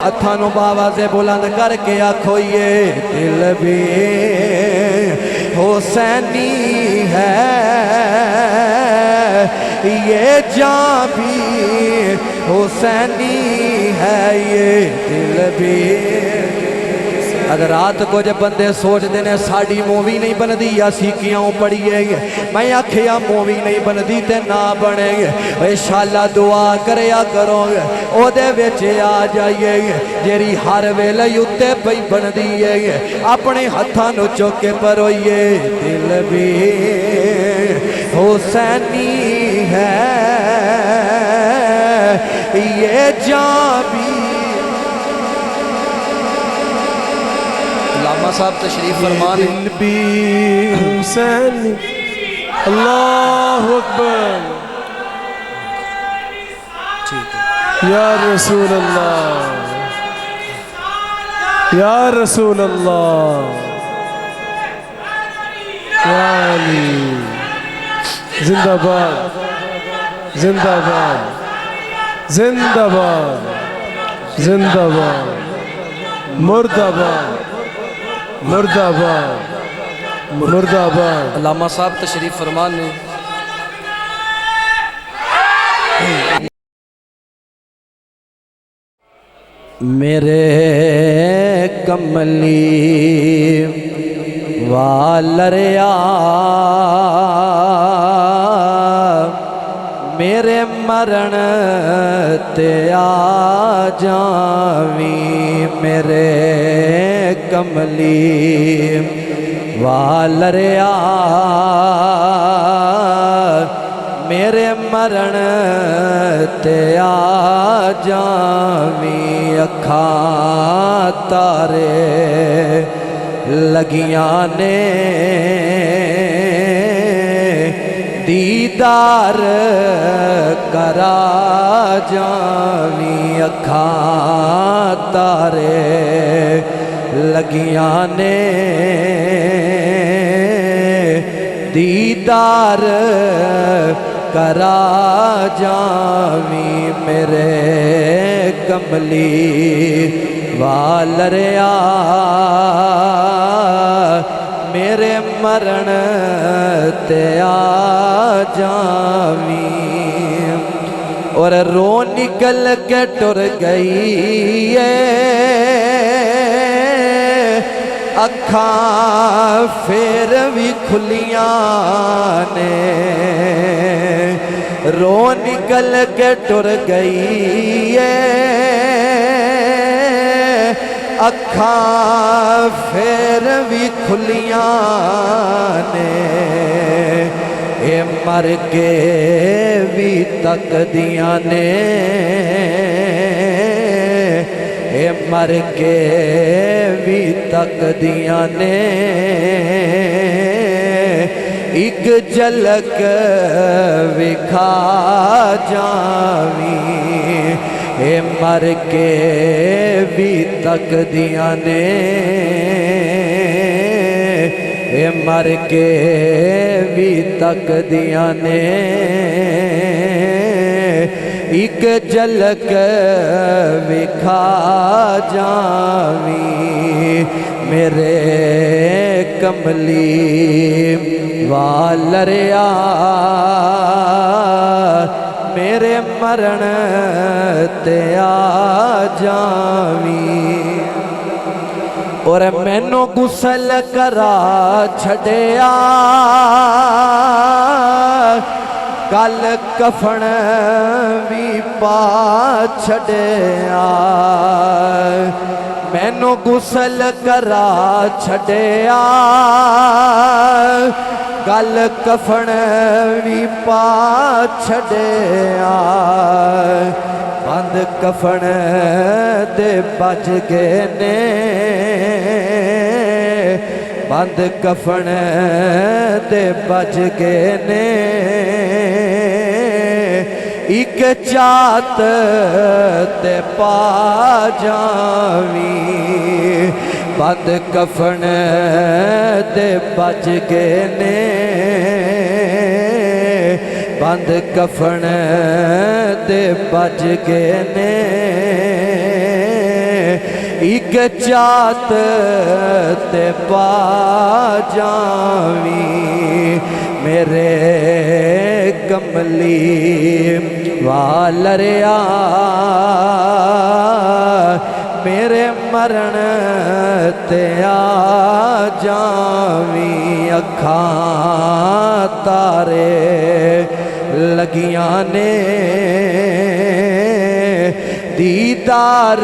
ہتھاں باوا سے بلند کر کے آکھو یہ دل بھی حسینی ہے، یہ جان بھی حسینی ہے، یہ دل بھی۔ رات کو جب بندے سوچ دینے ساڑی مووی نہیں بندی یا سیکیاں پڑھئے گے، میں آکھیا مووی نہیں بندی تے نہ بنے گے، انشاءاللہ دعا کریا کرو گے او دے ویچے آ جائیے گے جیری ہر ویلے یوتے پئی بندی ہے اپنے ہتھاں نو چوکے پروئیے دل بھی حسینی ہے، یہ جان بھی۔ علامہ صاحب تشریف فرمان دل بھی حسینی، اللہ اکبر، یا رسول اللہ، یا رسول اللہ، یا علی، زندہ باد، زندہ باد، زندہ باد، زندہ باد، مردہ باد، مردہ باد، مردہ باد۔ علامہ صاحب تشریف فرمان نے میرے کملی والریا میرے مرن تے آ جاویں، میرے کملی والریا میرے مرن تے آ جاویں، اکھاں تارے لگیاں نے دیدار کرا جاویں، اکھاں تارے لگیاں نے دیدار کرا جاویں، میرے کملی والریا میرے مرن تے آ جاویں، اور رو نکل کے ٹر گئی ہے اکھاں پھر بھی کھلیاں نے، رو نکل کے ٹر گئی ہے اکھاں پھر بھی کھلیاں نے، اے مر کے بھی تک دیاں نے، اے مر کے بھی تک دیاں نے، ایک جھلک وکھا جاویں، اے مر کے بھی تک دیاں نے، اے مر کے بھی تک دیاں نے، ایک جھلک وکھا جاویں، میرے کملی والریا میرے مرن تے آ جاویں، اور مینوں غسل کرا چھڑیا کل کفن بھی پا چھڑیا، مینوں غسل کرا چھڑیا کل کفن بھی پا چھڑیا، بند کفن دے بچ گئے نے، بند کفن دے بچ گئے نے، ایک چات تے پا جاویں، بند کفن دے بچ گئے نے، بند کفن دے بچ گئے نے، ایک چات تے پا جاویں میرے کملی والریا میرے مرن تے آ جاویں اکھاں تارے لگیاں نے دیدار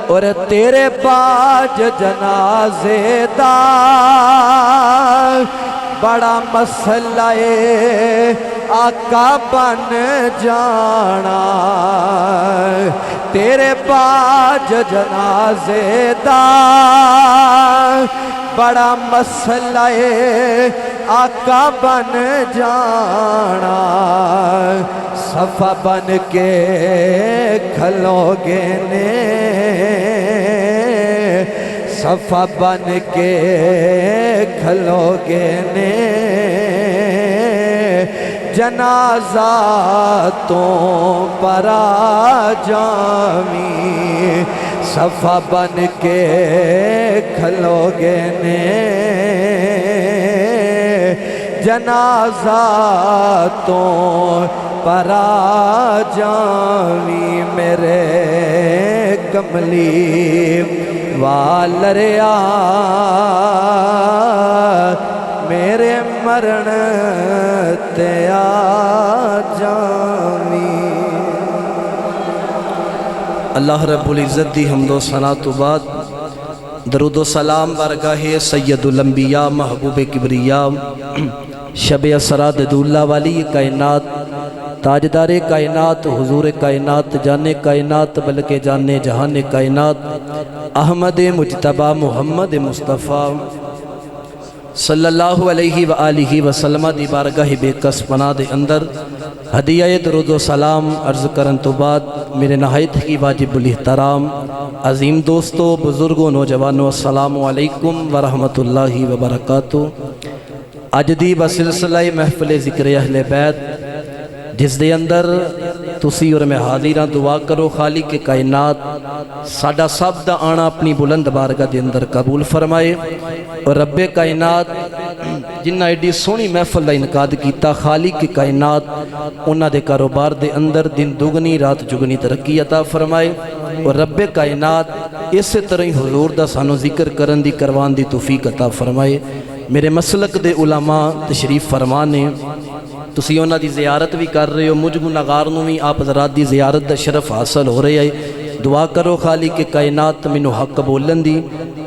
اور تیرے باج جنازے دا بڑا مسئلہ آقا بن جانا تیرے باج جنازے دا بڑا مسئلہ آقا بن جانا صفا بن کے کھلو گے نے صفا بن کے کھلو گے نے جنازہ تو پر آ جاویں صفا بن کے کھلو گے نے جنازہ تو پر آ جاویں میرے کملی والریا میرے مرن تے آ جاویں اللہ رب العزت دی حمد و ثنا تو بعد درود و سلام بارگاہ سید الانبیاء محبوب کبریا شب اسرا دولہ والی کائنات تاجدار کائنات حضور کائنات جانے کائنات بلکہ جانے جہان کائنات احمد مجتبہ محمد مصطفیٰ صلی اللہ علیہ وآلہ وسلم دی بارگاہ بے کس پناہ دے اندر ہدیہ درود و سلام عرض کرن تو بعد میرے نہایت کی واجب الاحترام عظیم دوستو بزرگوں نوجوانوں السلام علیکم ورحمۃ اللہ وبرکاتہ اج دی بسلسلہ محفل ذکر اہل بیت جس دے اندر تسی اور میں حاضراں دعا کرو خالق کائنات ساڈا سب دا آنا اپنی بلند بارگاہ دے اندر قبول فرمائے اور رب کائنات جنہ ایڈی سونی محفل دا انعقاد کیتا خالق کائنات انہاں دے کاروبار دے اندر دن دگنی رات جگنی ترقی عطا فرمائے اور رب کائنات اس طرح ہی حضور دا سانو ذکر کرن دی کروان دی توفیق عطا فرمائے میرے مسلک دے علماء تشریف فرمانے تسی انہاں دی زیارت بھی کر رہے ہو مجھ گناہگار نوں بھی آپ حضرات دی زیارت دا شرف حاصل ہو رہے ہے دعا کرو خالق کائنات مینو حق بولن دی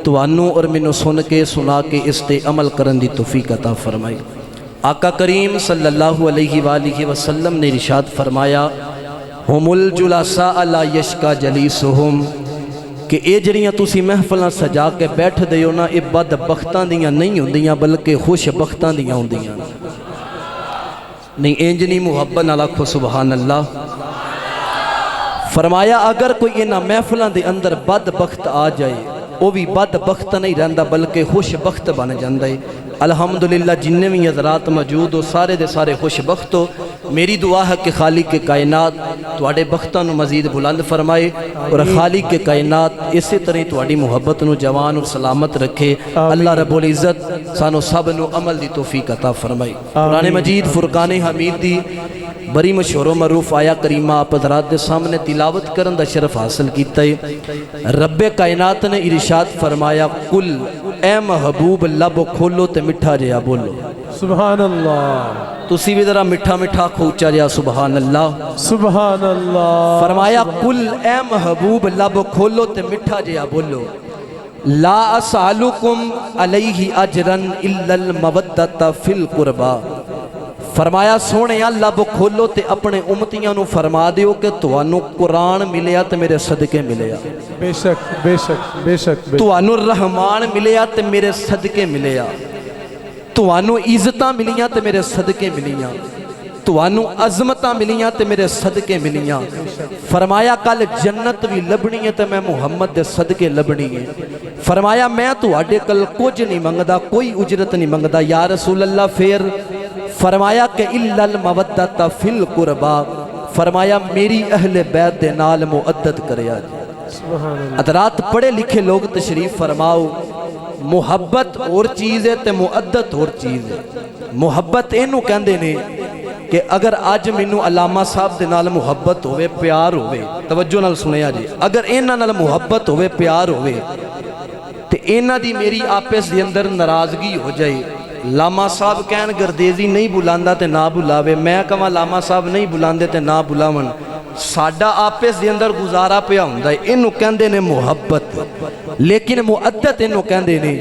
توانوں اور مینو سن کے سنا کے اس تے عمل کرن دی توفیق عطا فرمائے آقا کریم صلی اللہ علیہ وآلہ وسلم نے ارشاد فرمایا ہم الجلساء لا یشکا جلیسہم کہ اے جڑیاں تسی محفلاں سجا کے بیٹھ دیو نا اے بد بختاں دیاں نہیں ہوندیاں بلکہ خوش بختاں دیاں ہوندیاں نہیں انجنی محبت نہ لکھو سبحان اللہ فرمایا اگر کوئی انہاں محفلاں دے اندر بد بخت آ جائے وہ بھی بد بخت نہیں رہندا بلکہ خوش بخت بن جاندے الحمدللہ جننے بھی حضرات موجود ہو سارے دے سارے خوش بخت ہو میری دعا ہے کہ خالق کائنات تواڈے بختاں نو مزید بلند فرمائے اور خالق کائنات اسی طرح تواڈی محبت نو جوان اور سلامت رکھے اللہ رب العزت سانو سب نو عمل دی توفیق عطا فرمائے قرآن مجید فرقان حمید دی بڑی مشہور و معروف آیا کریمہ آپ حضرات دے سامنے تلاوت کرن دا شرف حاصل کیتا ہے رب کائنات نے ارشاد فرمایا کل اے محبوب لب کھولو تے مٹھا جیا بولو سبحان اللہ تسی بھی ذرا مٹھا مٹھا کھوچا جیا سبحان اللہ سبحان اللہ فرمایا کل اے محبوب لب کھولو تے مٹھا جیا بولو لا اسالکم علیہ اجرن الا المودۃ فی القربا فرمایا سونے لب کھولو تے اپنے امتیاں نو فرما دیو کہ توانو قرآن ملیا تے میرے صدقے ملیا بے شک بے شک بے شک توانو رحمان ملیا تے میرے صدقے ملیا توانو عزتاں ملیاں تے میرے صدقے ملیاں توانو عظمتاں ملیاں تے میرے صدقے ملیاں فرمایا کل جنت بھی لبنی ہے تے میں محمد دے صدقے لبنی ہے فرمایا میں تو آڈے کل کچھ نہیں منگدا کوئی اجرت نہیں منگدا یا رسول اللہ پھر فرمایا کہ الا المودۃ فی القربا فرمایا میری اہل بیت دے نال مؤدت کریا سبحان اللہ حضرات پڑھے لکھے لوگ تشریف فرماؤ محبت اور چیز ہے تے معدت اور چیز ہے محبت اینو کہندے نے کہ اگر آج مینوں علامہ صاحب دے نال محبت ہوئے پیار ہوئے توجہ نال سنیا جی اگر اینہ نال محبت ہوئے پیار ہوئے تے اینہ دی میری آپس دے اندر ناراضگی ہو جائے لاما صاحب کہن گردیزی نہیں بلاندا تے نہ بلاوے میں کہاں لاما صاحب نہیں بلاندے تے نہ بلاون ساڈا آپس دے اندر گزارا پیا ہوندا ہے اینو کہندے نے محبت لیکن معدت اینو کہندے نے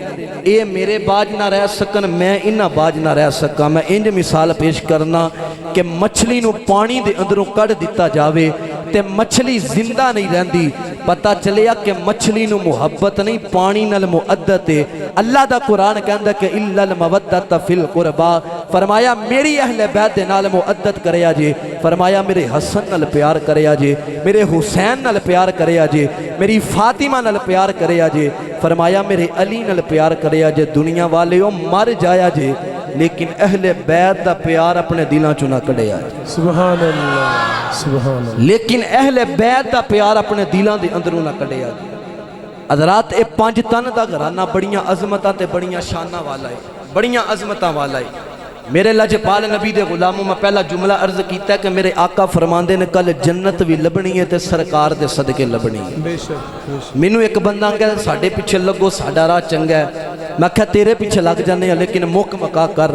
اے میرے باج نہ رہ سکن میں انہاں باج نہ رہ سکا میں انج مثال پیش کرنا کہ مچھلی نو پانی دے اندروں کڑ دیتا جاوے تے مچھلی زندہ نہیں رہندی پتہ چلیا کہ مچھلی نو محبت نہیں پانی نال معدت ہے اللہ دا قرآن کہندا کہ الا المودۃ فی القربا فرمایا میری اہل بیت دے نال معدت کریا جے فرمایا میرے حسن نال پیار کریا جے میرے حسین نال پیار کریا جے میری فاطمہ نال پیار کریا جے فرمایا میرے علی نال پیار کریا جے دنیا والے او مر جایا جے لیکن اہل بیت دا پیار اپنے دلاں چوں نہ کڈیا جے سبحان اللہ سبحان اللہ لیکن اہل بیت دا پیار اپنے دلاں دے اندروں نہ کڈیا جے حضرات اے 5 تن دا گھرانہ بڑیاں عظمتاں تے بڑیاں شاناں والا ہے بڑیاں عظمتاں والا ہے میرے لجپال نبی دے غلاموں میں پہلا جملہ عرض کیتا ہے کہ میرے آقا فرماندے نے کل جنت بھی لبنی ہے تے سرکار دے صدقے لبنی ہے بے شک مینوں ایک بندہ کہے ساڈے پیچھے لگو ساڈا راہ چنگا ہے میں کہا تیرے پیچھے لگ جانے ہیں لیکن مک مکا کر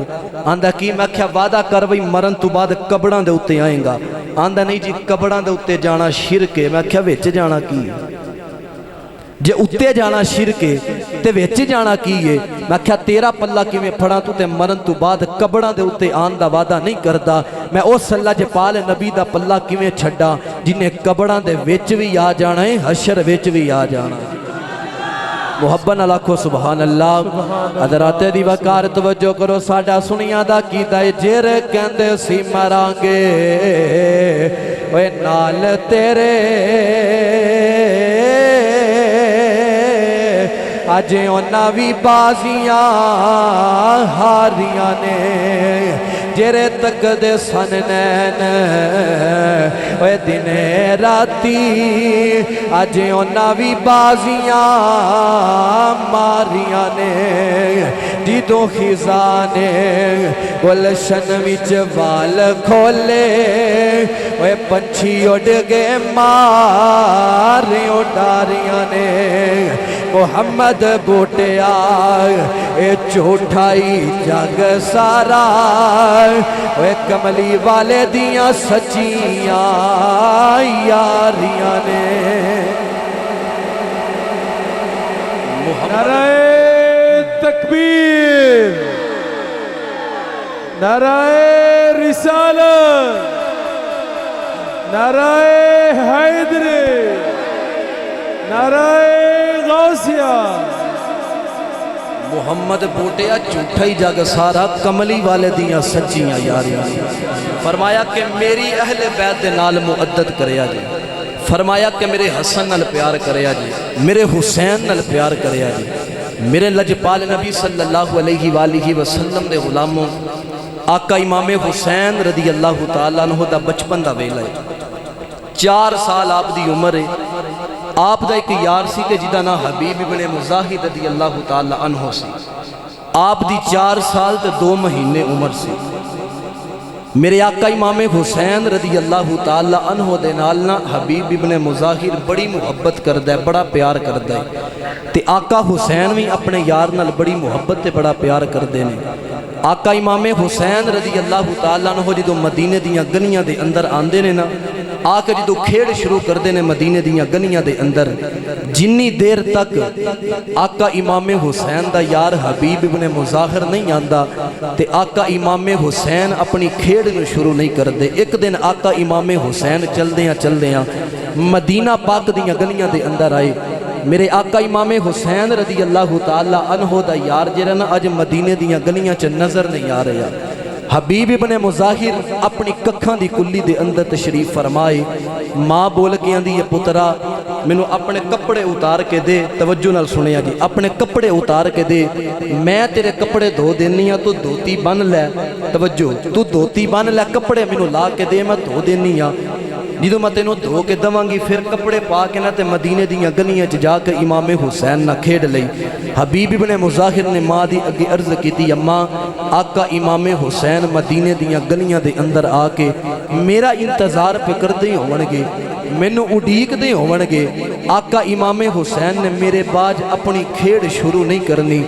آندا کی میں کہا وعدہ کر وہی مرن تو بعد قبراں دے اوتے آئیں گا آندا نہیں جی قبراں دے اوتے جانا شرک ہے میں کہا وچ جانا کی جے اتے جانا شرک ہے تے وچ جانا کی ہے میں کہا تیرا پلہ کی میں پڑھا تو تے مرن تو بعد قبراں دے اوتے آن دا وعدہ نہیں کردا میں اس اللہ جپال نبی دا پلہ کی میں چھڑا جنہیں قبراں دے وچ بھی آ جانا ہے حشر وچ بھی آ جانا ہے محبت نال آکھو سبحان اللہ حضرات دی وقار توجہ کرو ساڈا سنیاں دا کیتا ہے جیر کہندے سی مرانگے اوے نال تیرے اج انہاں وی بازیاں ہاریاں نے جرے تک دے سن نین اوے دنے راتی اج انہاں وی بازیاں ماریاں نے جدوں خزاں نے گلشن وچ وال کھولے اوے پنچھی اڑ گئے مارے اڈاریاں نے محمد بوٹیا اے جھوٹائی جگ سارا اے کملی والے دیاں سچیاں یاریاں نے نعرہ تکبیر نعرہ رسالت نعرہ حیدری نعرہ غوثیہ محمد بوٹیا جھوٹا ہی جگ سارا کملی والے دیاں سچیاں یاریاں فرمایا کہ میری اہل بیت دے نال معدت کریا جی فرمایا کہ میرے حسن نال پیار کریا جی میرے حسین نال پیار کریا جی میرے لجپال نبی صلی اللہ علیہ وآلہ وسلم دے غلاموں آقا امام حسین رضی اللہ تعالیٰ عنہ دا بچپن دا ویلا ہے 4 سال آپ دی عمر ہے آپ دا ایک یار سی کہ جدا نا حبیب ابن مزاحد رضی اللہ تعالیٰ عنہ سی آپ دی 4 سال تے 2 مہینے عمر سی میرے آقا امام حسین رضی اللہ تعالیٰ عنہ دے نالنا حبیب ابن مزاحد بڑی محبت کردہ ہے بڑا پیار کردہ ہے تے آقا حسین بھی اپنے یار نال بڑی محبت تے بڑا پیار کردے نے آقا امام حسین رضی اللہ تعالیٰ عنہ جدو مدینے دیاں گنیاں دے اندر آندے نے نا آکے جدو کھیڑ شروع کردے نے مدینے دیاں گنیاں دے اندر جنی دیر تک آقا امام حسین دا یار حبیب ابن مظاہر نہیں آندا تے آقا امام حسین اپنی کھیڑ نو شروع نہیں کردے ایک دن آقا امام حسین چل دیاں مدینہ پاک دیاں گنیاں دے اندر آئے میرے آقا امام حسین رضی اللہ تعالیٰ عنہ دا یار جرنا اج مدینے دیاں گنیاں چ نظر نہیں آ رہا حبیب ابن مظاہر اپنی ککھاں دی کلی دے اندر تشریف فرمائے ماں بول کے آندی ہے پترا مینوں اپنے کپڑے اتار کے دے توجہ نال سنیا جی اپنے کپڑے اتار کے دے میں تیرے کپڑے دھو دینی ہاں تو دھوتی بن لے توجہ تو دھوتی بن لے کپڑے مینوں لا کے دے میں دھو دینی ہاں جدوں میں تینوں دھو کے دواں گی پھر کپڑے پا کے نہ تے مدینے دیاں گلیاں چ جا کے امام حسین نہ کھیڈ لئی۔ حبیب ابن مظاہر نے ماں دی اگے عرض کیتی اماں آقا امام حسین مدینے دیاں گلیاں دے اندر آ کے میرا انتظار پہ کردے ہون گے، مینوں اڈیک دے ہون گے۔ آقا امام حسین نے میرے باج اپنی کھیڑ شروع نہیں کرنی،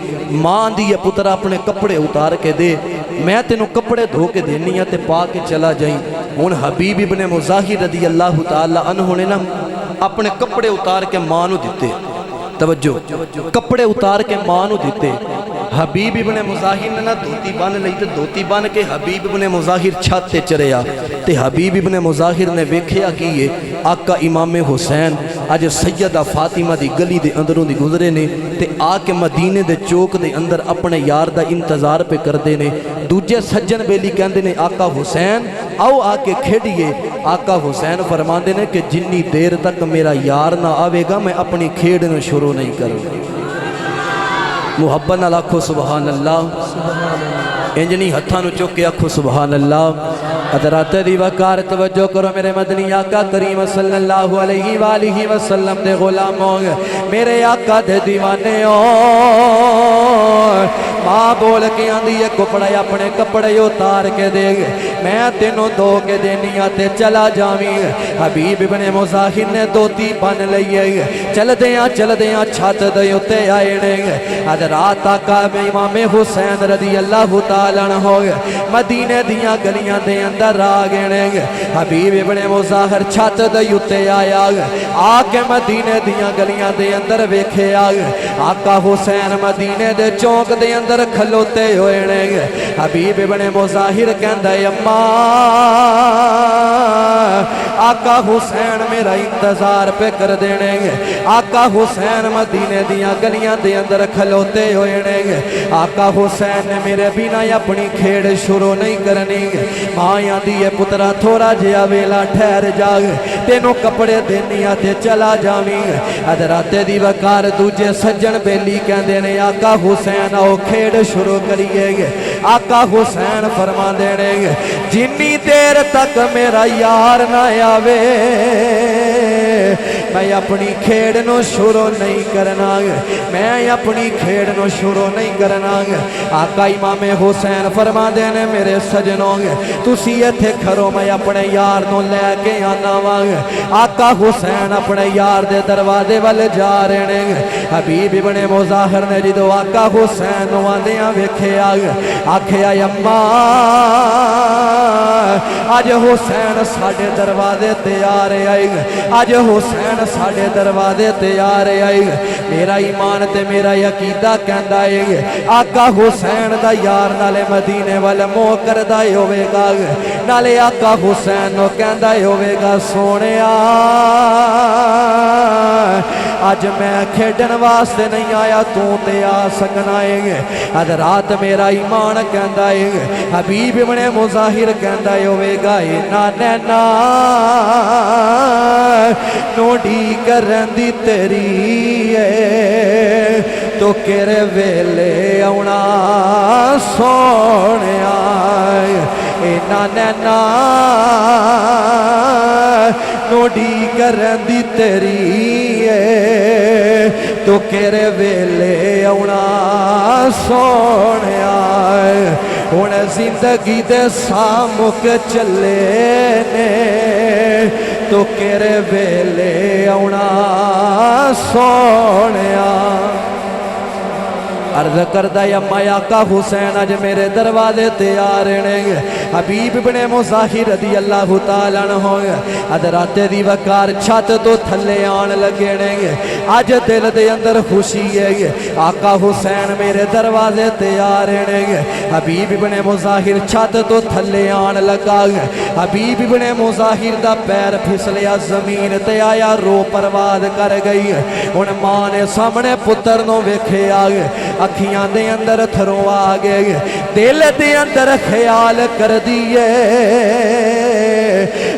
ماں دی پترا اپنے کپڑے اتار کے دے، میں تینوں کپڑے دھو کے دینی تے پا کے چلا جائیں۔ ہن حبیب ابن مظاہر رضی اللہ تعالی عنہ نے نا اپنے کپڑے اتار کے ماں نو دیتے، توجہ کپڑے اتار کے ماں نو دیتے۔ حبیب ابن مظاہر نے نا دھوتی بن لئی تے دھوتی بن کے حبیب ابن مظاہر چھت تے چڑھیا تے حبیب ابن مظاہر نے ویکھیا کیے آقا امام حسین اج سیدہ فاطمہ دی گلی دے اندروں دی گزرے نے تے آ کے مدینے دے چوک دے اندر اپنے یار دا انتظار پہ کردے نے۔ دوجے سجن بیلی کہندے نے آقا حسین آؤ آ کے کھیڑیے۔ آقا حسین فرماندے نے کہ جنی دیر تک میرا یار نہ آوے گا میں اپنی کھیڑ نو شروع نہیں کروں۔ محبت نال آکھو سبحان اللہ، انجنی ہتھاں نو چک کے آکھو سبحان اللہ۔ حضرات دی وقار توجہ کرو میرے مدنی آقا کریم صلی اللہ علیہ وآلہ وسلم دے غلاموں، میرے آقا دے دیوانے ہو۔ ماں بول کے آندی ہے کپڑے اپنے کپڑے اتار کے دے گے، میں تینوں دو کے دینی آتے چلا جاویں۔ حبیب ابن مظاہر نے دوتی بن لئیے، چل دیاں چھت دے اتے آئے نے۔ حضرات آقا امام حسین رضی اللہ تعالیٰ عنہ مدینے دیاں گلیاں دے اندر آگے نے۔ حبیب ابن مظاہر چھت دے اتے آیا، آکے مدینے دیاں گلیاں دے اندر ویکھے آگے آقا حسین مدینے دے چونک دے اندر کھلوتے ہوئے نے۔ حبیب ابن مظاہر کہندہ اماں آقا حسین میرا انتظار پہ کر دینے گے۔ آقا حسین مدینے دیاں گلیاں دے اندر کھلوتے ہوئے نے۔ آقا حسین نے میرے بنا اپنی کھیڑ شروع نہیں کرنی۔ ماں دی پترا تھوڑا جیا ویلا ٹھہر جاگ، تینوں کپڑے دینی آتے چلا جاویں۔ حضرات دی وقار دوجے سجن بیلی کہندے نے آقا حسین آؤ کھیڑ شروع کریے گے۔ آقا حسین فرما دینے گے جنی دیر تک میرا یار نہ آوے میں اپنی کھیڑ نو شروع نہیں کرنا گے، میں اپنی کھیڑ نو شروع نہیں کرنا گے۔ آقا امام حسین فرما دینے میرے سجنوں گے تسی ایتھے کھرو میں اپنے یار نو لے کے آنا وانگے۔ آقا حسین اپنے یار دے دروازے والے جا رہے ہیں۔ حبیب ابن مظاہر نے جدو آقا حسین نو آندیاں ویکھے آگے آکھے اماں آج حسین ساڑھے دروازے تیار آئے گے، آج حسین ساڑھے دروازے تیار آئے گے۔ میرا ایمان تے میرا عقیدہ کہندہ آئے گے آقا حسین دا یار نالے مدینے والے موہ کردہ ہوئے گا، نالے آقا حسین نو کہندہ ہوئے گا سونے آج میں کھیڑن واسطے نہیں آیا تو تے آ سکنا ہے۔ حضرات میرا ایمان کہندہ ہے حبیب ابن مظاہر کہندہ ہوئے گا نینا نوڑی کرن دی تیری ہے تو کیرے ویلے آونا سونے آئے نینا نوڑی کرن دی تیری ہے تو کیرے ویلے آونا سونے آئے۔ ہن زندگی دے سامک چلے نے تو کیرے ویلے آونا سونے آئے۔ عرض کردہ یا آقا حسین اج میرے دروازے تیار ہیں۔ حبیب ابن مظاہر رضی اللہ تعالیٰ عنہ حضرات دی وقار چھت تو تھلے آن لگے ہیں۔ اج دل دے اندر خوشی ہے آقا حسین میرے دروازے تیار ہیں۔ حبیب ابن مظاہر چھت تو تھلے آن لگا، حبیب ابن مظاہر دا پیر پھسلیا زمین تے آیا رو پرواز کر گئی۔ ان ماں نے سامنے پتر نو ویکھے آگے اکھیاں دے اندر تھروں آگے دل دے اندر خیال کر دیئے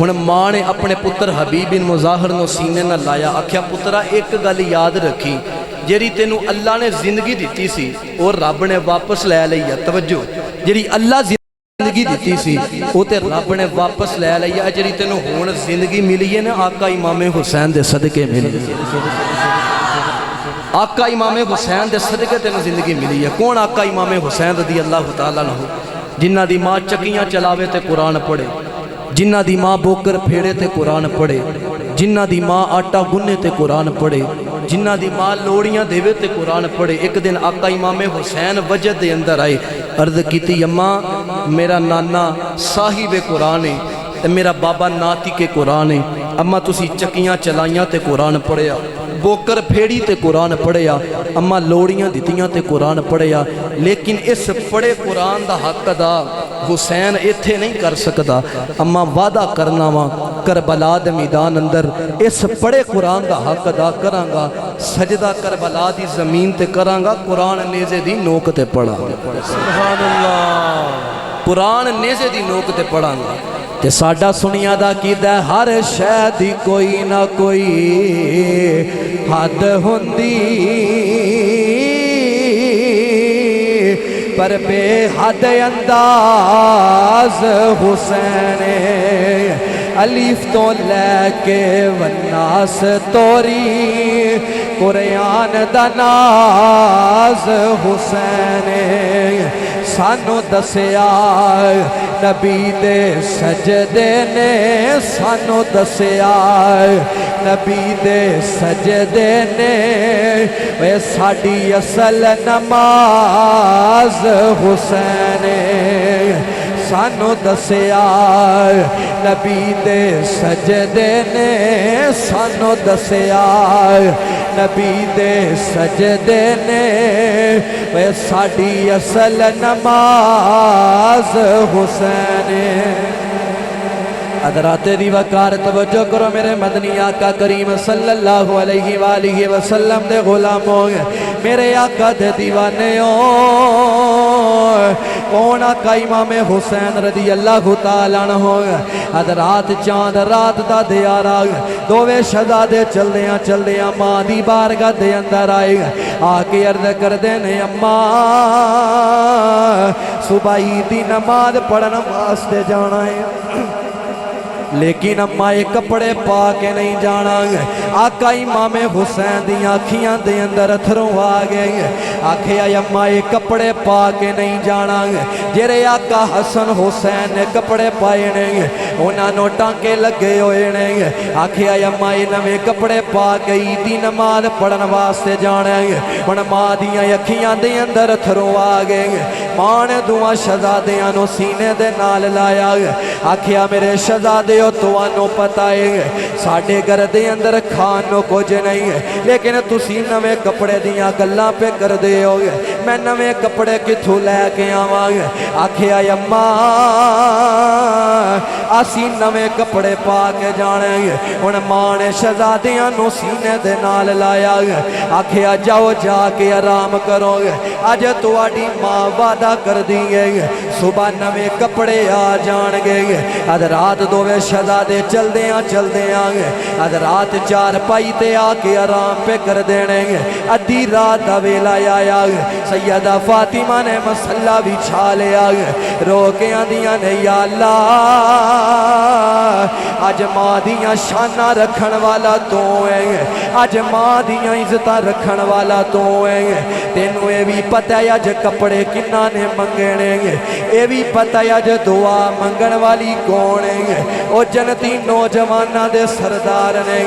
ہن ماں نے اپنے پتر حبیب بن مظاہر نو سینے نہ لایا آکھیا پترا ایک گل یاد رکھی جیری تینوں اللہ نے زندگی دیتی سی اور رب نے واپس لے لیا توجہ جیری اللہ زندگی دیتی سی وہ تے رب نے واپس لے لیا جیری تینوں ہون زندگی ملی ہے نا آقا امام حسین دے صدقے ملی ہے آقا امام حسین دے صدقے تینوں زندگی ملی ہے کون آقا امام حسین رضی اللہ تعالیٰ عنہ جنہ دی ماں چکیاں چلاوے تے قرآن پڑھے جنہ دی ماں بوکر پھیڑے تے قرآن پڑھے جنہ دی ماں آٹا گنے تے قرآن پڑھے جنہ دی ماں لوڑیاں دیوے تے قرآن پڑھے ایک دن آقا امام حسین وجد دے اندر آئے عرض کیتی اماں میرا نانا صاحب قرآن ہے میرا بابا ناتی کے قرآن ہے اماں تسی چکیاں چلائیاں تے قرآن پڑھیا بوکر پھیڑی تے قرآن پڑھیا اماں لوڑیاں دیتیاں تے قرآن پڑھیا لیکن اس پڑھے قرآن دا حق ادا حسین ایتھے نہیں کر سکتا اماں وعدہ کرنا وا کربلا دے میدان اندر اس پڑھے قرآن دا حق ادا کرانگا سجدہ کربلا دی زمین تے کرانگا قرآن نیزے دی نوک تے پڑھا سبحان اللہ قرآن نیزے دی نوک تے پڑھانگا تے ساڈا سنیا دا کیدا ہے ہر شے دی کوئی نہ کوئی حد ہوندی پر بے حد انداز حسین الف تو لے کے والناس توری قرآن دا ناز حسین سانو دسیا نبی دے سجدے نے سانو دسیا نبی دے سجدے نے وے ساڑی اصل نماز حسین سانو دسیا نبی دے سجدے نے سانو دسیا نبی دے سجدے نے وے ساڑی اصل نماز حسین حضرات دی وقار توجہ کرو میرے مدنی آقا کریم صلی اللہ علیہ وآلہ وسلم دے غلاموں میرے آقا دے دیوانیوں کون آقا امام حسین رضی اللہ تعالیٰ عنہ حضرات چاند رات دا دیارا دووے شہزادے چل دیاں ماں دی بارگاہ دے اندر آئے آکے عرض کر دینے اماں صبح دی نماز پڑھنا واسطے جانا ہے لیکن اماں ایک کپڑے پا کے نہیں جانا آقا امام حسین دی آنکھیاں دے اندر اتھروں آ گئے آکھے اماں ایک کپڑے پا کے نہیں جانا جیرے آقا حسن حسین نے کپڑے پائے نہیں انہاں نو ٹانکے لگے ہوئے نہیں آکھے اماں نویں کپڑے پا کے عیدی نماز پڑھن واسطے جانا ہن ماں دیاں اکھیاں دے اندر اتھروں آ گئے ماں نے دعا شہزادیاں نو سینے دے نال لایا آکھے میرے شہزادے توانو پتہ ہے ساڑھے گھر دے اندر کھانو کچھ نہیں ہے لیکن تسی نوے کپڑے دیاں گلاں پہ کر دے ہوگے میں نوے کپڑے کتھو لے کے آوانگے آکھے اماں آسی نوے کپڑے پا کے جانے گے ان ماں نے شہزادیاں نو سینے دے نال لایا گے آکھے جاؤ جا کے آرام کرو گے آج تو آڈی ماں وعدہ کر دیئے گے صبح نوے کپڑے آ جان گے آج رات دووے شہزادے چل دیاں گے آج رات چار پائی تے آکے آرام پہ کر دینے گے ادھی رات دا ویلا آیا گے سیدہ فاطمہ نے مسلح بھی چھالے آگے رو کے آندیاں نے یا اللہ آج ماں دیاں شانہ رکھن والا تو ہیں آج ماں دیاں عزتہ رکھن والا تو ہیں تینوں اے بھی پتہ ہے آج کپڑے کنہ نے منگنے گے اے بھی پتہ ہے آج دعا منگن والی کون ہیں او جنتی نوجوانہ دے سردار نے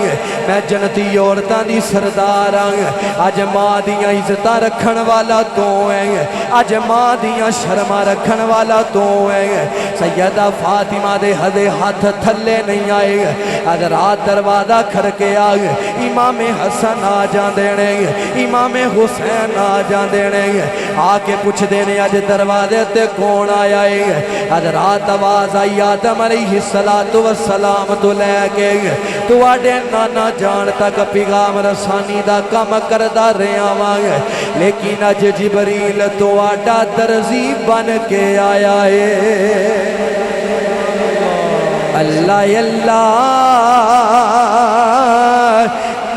میں جنتی عورتاں دی سردار آنگے آج ماں دیاں عزتہ رکھن والا تو ہیں آج ماں دیاں شرمہ رکھن والا تو ہیں سیدہ فاطمہ دے حدے ہاتھ تھلے نہیں آئے آج رات دروازہ کھڑ کے آگے امام حسن آ جان دینے امام حسین آ جان دینے آکے پوچھ دینے آج دروازے تے کون آیا ہے آج رات آواز آئی آدم علیہ السلام تو لے کے تو آڈے نانا جان تک پیغام رسانی دا کام کردہ رہے آوانگے لیکن آج جبریل تو آڈا درزی بن کے آیا ہے اللہ اللہ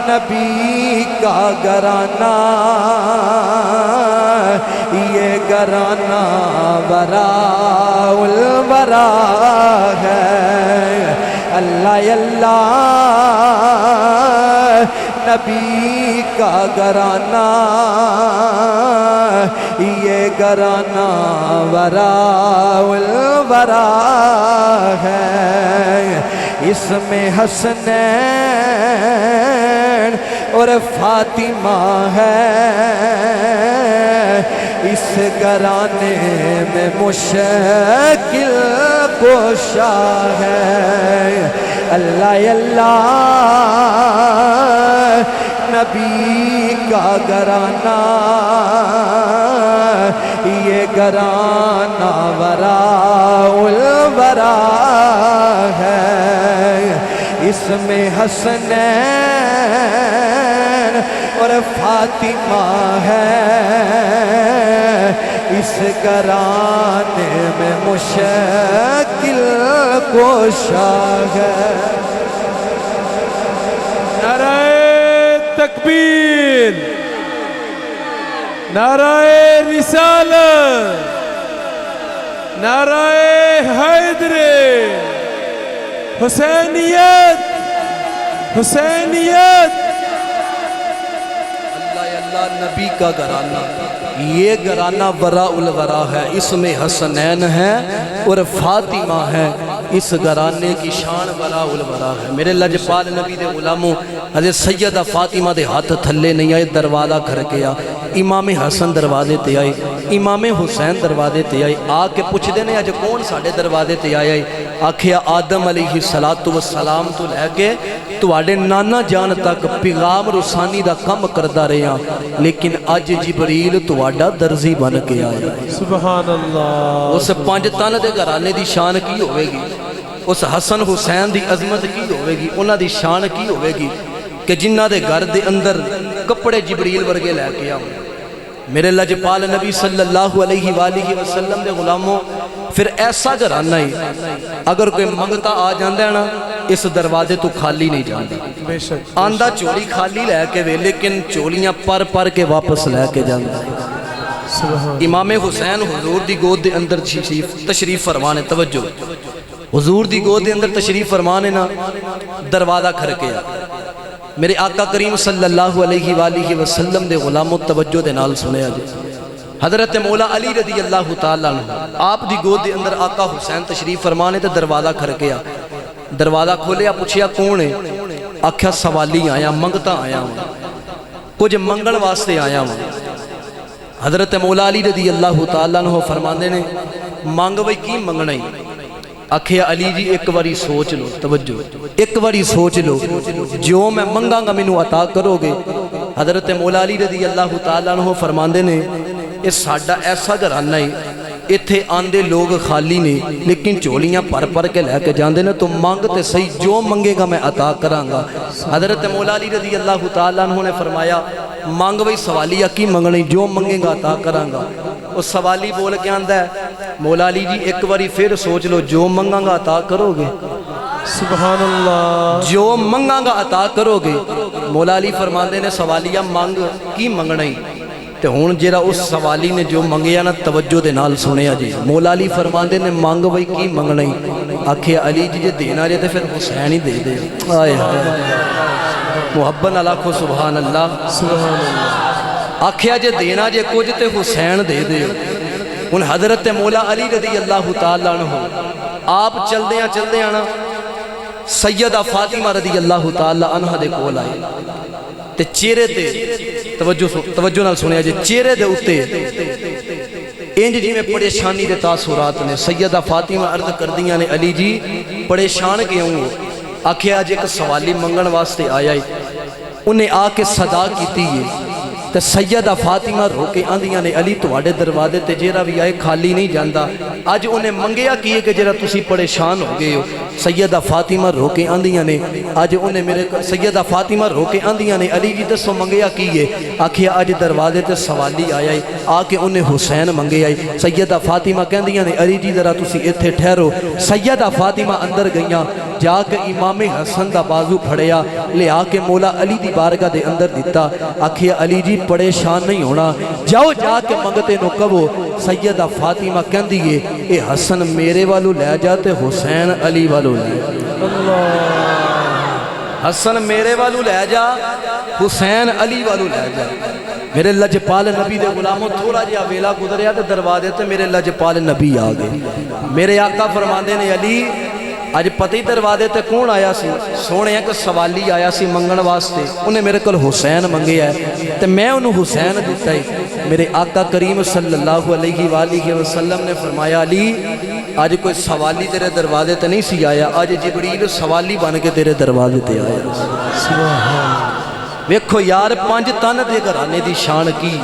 نبی کا گھرانہ یہ گھرانہ وراء الورا ہے اللہ اللہ نبی کا گھرانہ یہ گھرانہ وراء الورا ہے اس میں حسنین اور فاطمہ ہے اس گھرانے میں مشکل کشا ہے اللہ اللہ نبی کا گھرانہ یہ گھرانہ وراء الورا ہے اس میں حسنین اور فاطمہ ہے اس گھرانے میں مشکل کشا ہے نعرہ تکبیر نعرہ رسالت نعرہ حیدر حسینیت حسینیت اللہ نبی کا گھرانہ یہ گھرانہ وراء الورا ہے اس میں حسنین ہے اور فاطمہ ہے اس گھرانے کی شان وراء الورا ہے میرے لجپال نبی دے غلاموں حضرت سیدہ فاطمہ دے ہاتھ تھلے نہیں آئے دروازہ کھڑ کے آ امام حسن دروازے تے آئے امام حسین دروازے تے آئے آ کے پوچھ دینے آج کون ساڑھے دروازے تے آئے آکھیا آدم علیہ السلام تو لے کے تو آڑے نانا جان تک پیغام رسانی دا کم کردہ رہے ہیں لیکن آج جبریل تو آڑا درزی بن کے آئے سبحان اللہ اس پانچ تن دے گھرانے دی شان کی ہوئے گی اس حسن حسین دی عظمت کی ہوئے گی انہاں دی شان کی ہوئے گی کہ جنہ دے گھر دے اندر کپڑے جبریل ورگے لے کے آؤں میرے لجپال نبی صلی اللہ علیہ وآلہ وسلم دے غلاموں پھر ایسا گھرانہ ہی اگر کوئی منگتا آ جاندہ ہے نا اس دروازے تو خالی نہیں جاندہ آندہ چولی خالی لے کے وے لیکن چولیاں پر کے واپس لے کے جاندہ امام حسین حضور دی گود دے اندر تشریف فرمانے توجہ حضور دی گود دے اندر تشریف فرمانے نا دروازہ کھر کے میرے آقا کریم صلی اللہ علیہ وآلہ وسلم دے غلام و توجہ دے نال سنے آجے حضرت مولا علی رضی اللہ تعالیٰ عنہ آپ دی گود دے اندر آقا حسین تشریف فرمانے تے دروازہ کھر کے دروازہ کھولیا پوچھیا کون ہے آکھیا سوالی آیا منگتا آیا ہوں کچھ منگل واسطے آیا ہوں حضرت مولا علی رضی اللہ تعالیٰ عنہ فرماندے نے مانگ وئی کی منگنا ہی آکھیا علی جی ایک باری سوچ لو توجہ ایک باری سوچ لو جو میں منگاں گا مینوں عطا کرو گے حضرت مولا علی رضی اللہ تعالیٰ عنہ فرماندے نے یہ ساڈا ایسا گھرانہ ہی اتھے آندے لوگ خالی نہیں لیکن چولیاں پر کے لے کے جاندے نے تو مانگتے صحیح جو منگے گا میں عطا کرانگا حضرت مولا علی رضی اللہ تعالیٰ عنہ نے فرمایا مانگ وہی سوالی کی منگنی جو منگے گا عطا کرانگا اس سوالی بول کے آندہ ہے مولا علی جی ایک باری پھر سوچ لو جو منگاں گا عطا کرو گے سبحان اللہ جو منگاں گا عطا کرو گے مولا علی فرماندے نے سوالیہ مانگ کی منگنی تے ہون جیرا اس سوالی نے جو منگیا نا توجہ دے نال سنیا جی مولا علی فرماندے نے مانگ وہی کی منگنی آکھے علی جی جے دینا جے تے پھر حسین ہی دے دے آئے محبت اللہ کو سبحان اللہ آکھیا جے دینا جے کچھ تے حسین دے دے ان حضرت مولا علی رضی اللہ تعالیٰ عنہ آپ چل دیاں نا سیدہ فاطمہ رضی اللہ تعالیٰ عنہ دے کول آئے تے چہرے تے توجہ نال سنیا جے چہرے دے اتے انج جی میں پریشانی دے تاثرات نے سیدہ فاطمہ عرض کر دیاں نے علی جی پریشان کیوں ہو آکھے آج ایک سوالی منگن واسطے آیا ہے انہیں آ کے صدا کیتی ہے تے سیدہ فاطمہ رو کے آندیاں نے علی تواڈے دروازے تے جیڑا بھی آئے خالی نہیں جاندا اج انہیں منگیا کی ہے کہ جیڑا تسی پریشان ہو گئے ہو سیدہ فاطمہ رو کے آندیاں نے اج انہیں میرے سیدہ فاطمہ رو کے آندیاں نے علی جی دسو منگیا کی ہے آکھیا اج دروازے تے سوالی آیا ہے آ کے انہیں حسین منگے آئی سیدہ فاطمہ کہندیاں نے علی جی ذرا تسی ایتھے ٹھہرو سیدہ فاطمہ اندر گئیاں جا کے امام حسن دا بازو پھڑیا لے آ کے مولا علی دی بارگاہ دے اندر دیتا آکھیا علی جی پریشان نہیں ہونا جاؤ جا کے منگتے نو کہو سیدہ فاطمہ کہندی ہے اے حسن میرے والو لے جاتے حسین علی والو لے حسن میرے والو لے جا حسین علی والو لے جا میرے لجپال نبی دے غلاموں تھوڑا جہا ویلا گزریا تے دروازے تے میرے لجپال نبی آ گئے میرے آقا فرماندے نے علی اج پتہ ہی دروازے تے کون آیا سی سونے ایک سوالی آیا سی منگن واسطے انہیں میرے کل حسین منگے ہے تے میں انہوں حسین دیتا ہی میرے آقا کریم صلی اللہ علیہ وآلہ وسلم نے فرمایا علی آج کوئی سوالی تیرے دروازے تے نہیں سی آیا آج جبریل سوالی بن کے تیرے دروازے تے آیا ویکھو یار پانچ تن دے گھرانے دی شان کی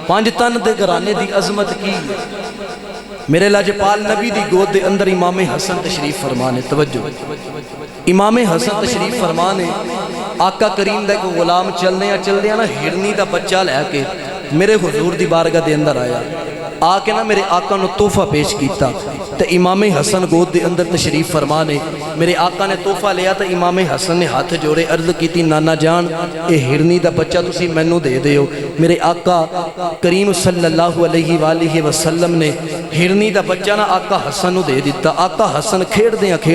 پانچ تن دے گھرانے دی عظمت کی میرے لاجپال نبی دی گود دے اندر امام حسن تشریف فرمانے توجہ امام حسن تشریف فرمانے آقا کریم دے کو غلام چل دیا نا ہرنی دا بچہ لے کے میرے حضور دی بارگاہ دے اندر آیا آ کے نا میرے آقا نو تحفہ پیش کیتا تے امام حسن گود دے اندر تشریف فرمانے میرے آقا نے تحفہ لیا تے امام حسن نے ہاتھ جوڑے عرض کیتی نانا جان اے ہرنی دا بچہ تسی مینوں دے دیو میرے آقا کریم صلی اللہ علیہ وآلہ وسلم نے ہرنی دا بچہ نا آقا حسن نو دے دیتا آقا حسن کھیڑ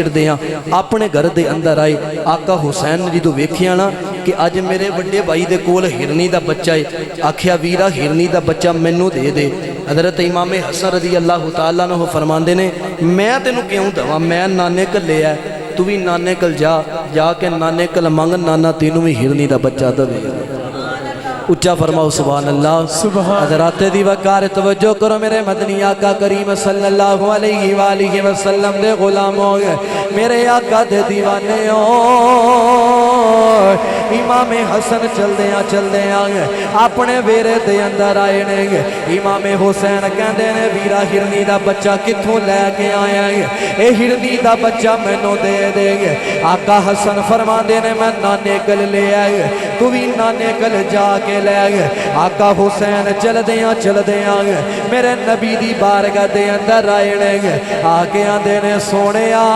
دیاں اپنے گھر دے اندر آئے آقا حسین نے جدو ویکھیا نا کہ اج میرے بڑے بھائی دے کول ہرنی دا بچہ ہے آکھیا ویرا ہرنی دا بچہ مینوں دے دے حضرت امام حسن رضی اللہ تعالیٰ نے فرماندے نے میں تینوں کیوں دوا میں نانے کل لے آئے تو بھی نانے کل جا کے نانے کل مانگ نانا تینوں بھی ہرنی دا بچہ دے اچھا فرماؤ سبحان اللہ حضرات دی وقار توجہ کرو میرے مدنی آقا کریم صلی اللہ علیہ وآلہ وسلم دے غلاموں میرے آقا دے دیوانے امام حسن چل دیاں اپنے ویرے دے اندر آئے نے امام حسین کہندے نے ویرا ہرنی دا بچہ کتھوں لے کے آیا اے ہرنی دا بچہ مینوں دے آقا حسن فرماندے نے میں نانے کل لے آئے تو بھی نانے کل جا کے لے آئے آقا حسین چل دیاں میرے نبی دی بارگاہ دے اندر آئے نے آگے آندے نے سونیا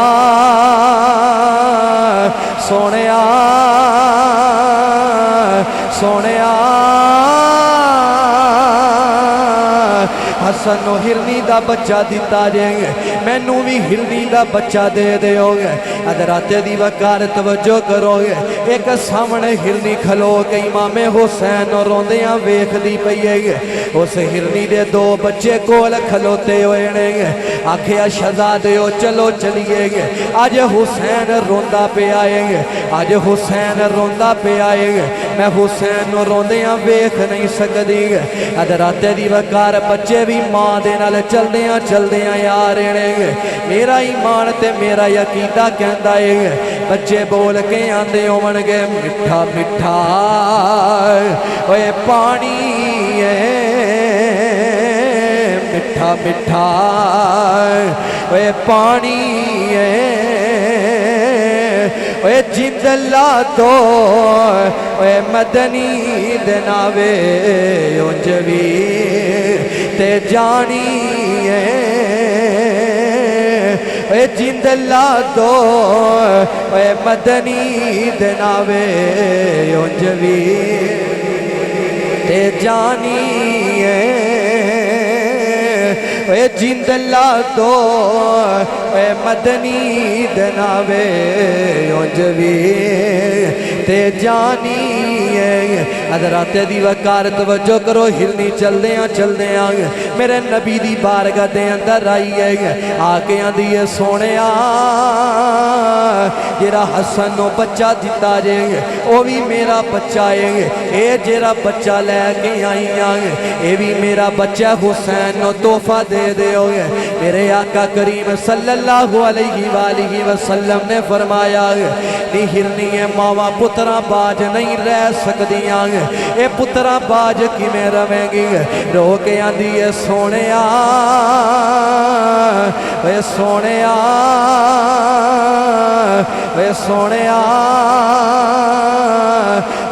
حسن نو ہرنی دا بچہ دیتا جائیں گے مینوں بھی ہرنی دا بچہ دے دیو گے حضرات دی وقار توجہ کرو گے ایک سامنے ہرنی کھلو کے امام حسین روندیاں ویکھ دی پئیے گے اس ہرنی دے دو بچے کول کھلوتے ہوئے گے آکھیا شہزادیو چلو چلیے گے آج حسین روندا پہ آئے گے آج حسین روندا پہ آئے گے میں حسین نو روندیاں ویکھ نہیں سکدی گے حضرات دی وقار بچے بھی ماں دے نال چل دیاں یار گے میرا ایمان تے میرا یقیدہ کہندا ہے بچے بول کے آندے ہون گے مٹھا مٹھا اوے پانی مٹھا مٹھا اوے پانی اوے جند لا دو اوے مدنی دناوے اونجوی تے جانی اے جند لا دو اے مدنی دناوے اونجوی تے جانی اے جند لا دو اے مدنی دناوے اونجوی تے جانی حضرات دی وقار توجہ کرو ہرنی چل دیاں میرے نبی دی بارگاہ دے اندر آئیے آگے آندی ہے سونیا جیرا حسن نو بچہ دیتا جائے او بھی میرا بچہ ہے اے جیرا بچہ لے کے آئیاں اے بھی میرا بچہ حسین نو تحفہ دے دیو گے میرے آقا کریم صلی اللہ علیہ وآلہ وسلم نے فرمایا نی ہرنی ماوا پترا باج نہیں رہ ਸਕਦੀਆਂ ਇਹ ਪੁੱਤਰਾ ਬਾਜ ਕਿਵੇਂ ਰਵੇਂਗੀ ਰੋ ਕੇ ਆਂਦੀ ਏ ਸੋਹਣਿਆ ਵੇ ਸੋਹਣਿਆ ਵੇ ਸੋਹਣਿਆ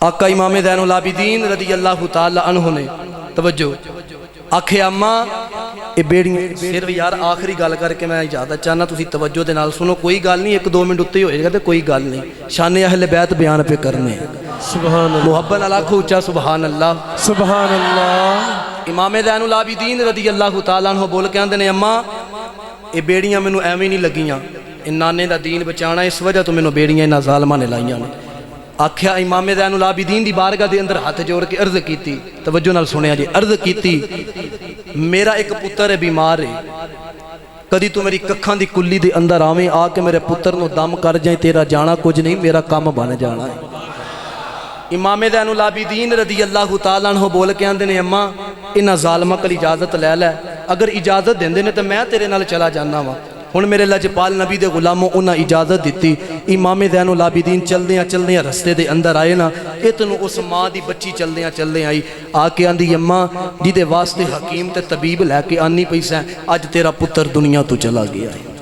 آقا امام زین العابدین رضی اللہ تعالی عنہ نے توجہ آکھے اما یہ بیڑیاں صرف یار آخری گل کر کے میں اجازت چاہنا تسی توجہ دے نال سنو کوئی گل نہیں ایک دو منٹ اتے ہوئے گا تے کوئی گل نہیں شان اہل بیت بیان پہ کرنے سبحان اللہ محبت اللہ کو اچھا سبحان اللہ سبحان اللہ امام زین العابدین رضی اللہ تعالیٰ عنہ بول کے آندے نے اما یہ بیڑیاں مینوں ایویں نہیں لگیاں ان نانے دا دین بچانا اس وجہ تو مینوں بیڑیاں انہاں ظالماں نے لائیاں نے آکھیا امام زین العابدین دی بارگاہ دے اندر ہاتھ جوڑ کے عرض کیتی توجہ نال سنیا جی عرض کیتی میرا ایک پتر ہے بیمار ہے کدی تو میری ککھاں دی کلی دے اندر آویں آ کے میرے پتر نو دم کر جائیں تیرا جانا کچھ نہیں میرا کام بن جانا ہے امام زین العابدین رضی اللہ تعالیٰ عنہ بول کے آندے نے اما انہاں ظالماں کل اجازت لے لے اگر اجازت دیندے نے تو میں تیرے نال چلا جانا وا ہن میرے لجپال نبی دے غلاموں انہاں اجازت دیتی امام زین العابدین چلدیاں رستے دے اندر آئے نا اتنو اس ماں دی بچی چلدیاں آئی آ کے آندی اما جی دے واسطے حکیم تے طبیب لے کے آنی پیسا اج تیرا پتر دنیا تو چلا گیا ہے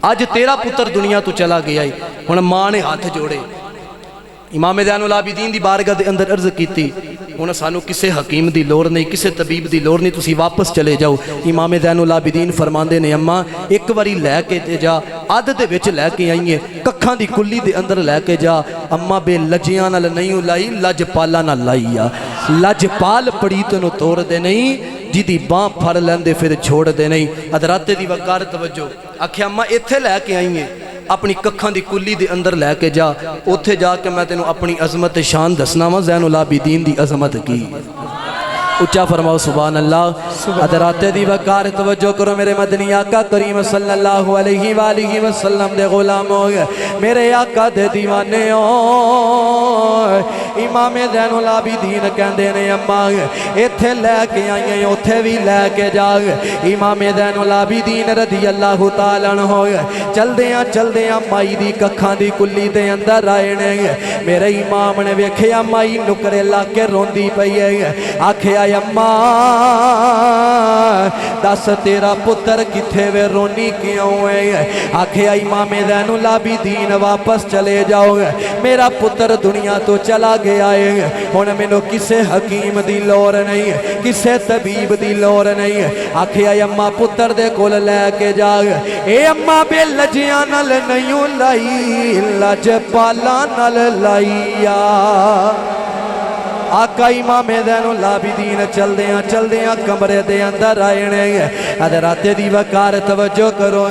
اج تیرا پتر دنیا تو چلا گیا ہے ہن ماں نے ہاتھ جوڑے امام زین العابدین دی بارگاہ دے اندر عرض کیتی ہن سانو کسے حکیم دی لوڑ نہیں کسے طبیب دی لوڑ نہیں تسی واپس چلے جاؤ امام زین العابدین فرماندے نے اما ایک واری لے کے تے جا عد دے وچ لے کے آئیے ککھاں دی کلی دے اندر لے کے جا اما بے لجیاں نال نہیں لائی لجپالا نال لائی آ لجپال پڑیت نو توڑ دے نہیں جی دی باں پھڑ لیندے پھر چھوڑ دے نہیں حضرات دی وقار توجہ آکھے اما ایتھے لے کے آئیے اپنی ککھاں دی کلی دے اندر لے کے جا اوتھے جا کے میں تینوں اپنی عظمت شان دسنا وا زین العابدین دی عظمت کی اچھا فرماؤ سبحان اللہ حضرات دی وقار توجہ کرو میرے مدنی آقا کریم صلی اللہ علیہ وآلہ وسلم دے غلاموں میرے آقا دے دیوانے امام زین العابدین کہندے نے اما ایتھے لے کے آئیے اوتھے بھی لے کے جا امام زین العابدین رضی اللہ تعالیٰ عنہ چلدیاں مائی دی ککھاں دی کلی دے اندر آئے نے میرے امام نے ویکھیا مائی نکرے لا کے روندی پئی ہے آکھیا اما دس تیرا پتر کتھے وے رونی کیوں ہے آکھیا امام زین العابدین واپس چلے جاؤ میرا پتر دنیا تو چلا گیا ہے ہن مینوں کسے حکیم دی لوڑ نہیں کسے طبیب دی لوڑ نہیں آکھیا اما پتر دے کول لے کے جا اے اما بے لجیاں نال نہیں لائی لجپالا نال لائیا آقا امام زین العابدین چلدیاں کمرے دے اندر آئے نے حضرات دی وقار توجہ کرو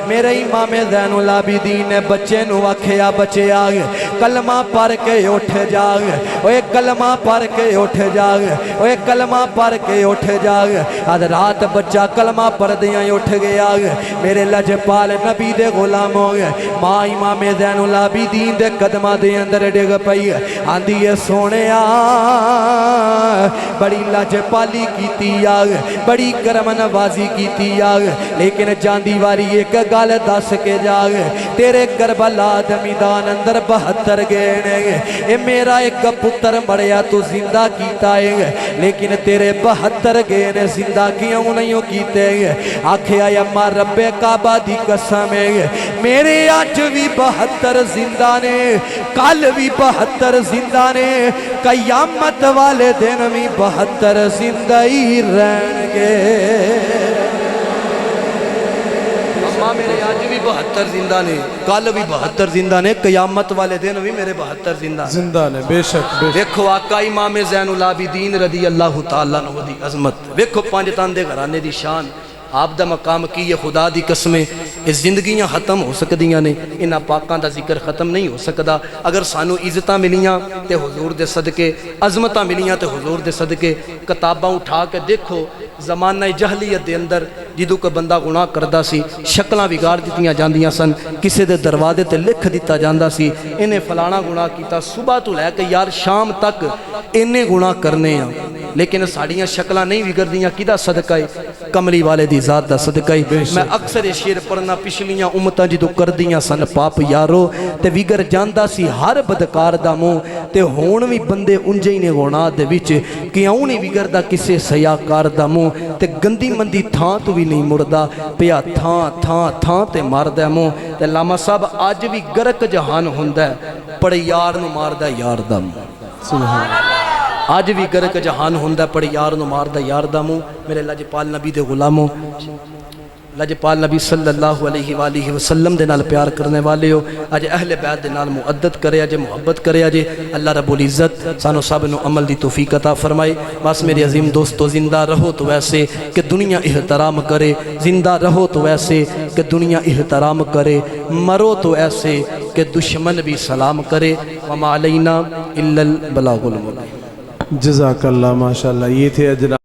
میرے امام زین العابدین نے بچے نو آکھیا بچیا کلمہ پڑھ کے اٹھ جا اوے کلمہ پڑھ کے اٹھ جا اوے کلمہ پڑھ کے اٹھ جا حضرات بچہ کلمہ پڑھدیاں اٹھ گیا میرے لجپال نبی دے غلاموں ماں امام زین العابدین دے قدماں دے اندر ڈگ پئی آندی ہے سونیا بڑی لجپالی کیتی آگ بڑی کرم نوازی کیتی آگ لیکن جاندی واری ایک گال دس کے جاگ تیرے کربلا دے میدان اندر 72 گئے نے اے میرا ایک پتر مریا تو زندہ کیتا ہے لیکن تیرے 72 گئے نے زندہ کیوں نہیں کیتے آکھیا اما رب کعبہ دی قسم ہے میرے آج بھی 72 زندہ نے کل بھی 72 زندہ نے قیامت والے دن بھی 72 زندہ ہی رہن گے اما میرے آج بھی 72 زندہ نے کل بھی 72 زندہ نے قیامت والے دن بھی میرے 72 زندہ نے بے شک دیکھو آقا امام زین العابدین رضی اللہ تعالیٰ عنہ دی عظمت دیکھو پانچ تاندے گھرانے دی شان آپ دا مقام کی یہ خدا دی قسمیں اس زندگیاں ختم ہو سکدیاں نے انہاں پاکاں دا ذکر ختم نہیں ہو سکدا اگر سانو عزتاں ملیاں تے حضور دے صدقے عظمتاں ملیاں تے حضور دے صدقے کتاباں اٹھا کے دیکھو زمانہ جہلیت دے اندر جدوں کوئی بندہ گناہ کردا سی شکلاں بگاڑ دتیاں جاندیاں سن کسے دے دروازے تے لکھ دتا جاندا سی انہیں فلانا گناہ کیتا صبح تو لے کے یار شام تک انہیں گناہ کرنے ہیں لیکن ساڑیاں شکلاں نہیں بگڑدیاں کدا صدقہ ہے کملی والے دی ذات دا صدقہ ہے میں اکثر یہ شعر پڑھنا پچھلیاں امتاں جدوں کردیاں سن پاپ یارو تے بگڑ جاندا سی ہر بدکار دا منہ تے ہون وی بندے انجے نے گناہ دے وچ کیوں نہیں بگڑدا کسے سیاکار دا منہ تے گندی مندی تھاں تو بھی نہیں مردہ پیا تھاں تے ماردا منہ تے لاما صاحب اج بھی گرک جہان ہوندا ہے پڑے یار نو ماردا یار دا منہ سبحان اللہ اج بھی گرک جہان ہوندا پڑ یار نو ماردا یار دا منہ میرے لجپال نبی دے غلاموں لجپال نبی صلی اللہ علیہ وآلہ وسلم دے نال پیار کرنے والے ہو اج اہل بیت دے نال مؤدت کرے اج محبت کرے اج اللہ رب العزت سانو سب نو عمل دی توفیق عطا فرمائے بس میرے عظیم دوستو زندہ رہو تو ویسے کہ دنیا احترام کرے زندہ رہو تو ویسے کہ دنیا احترام کرے مرو تو ایسے کہ دشمن بھی سلام کرے وما علینا الا البلاغ المبین جزاک اللہ ماشاءاللہ یہ تھے جناب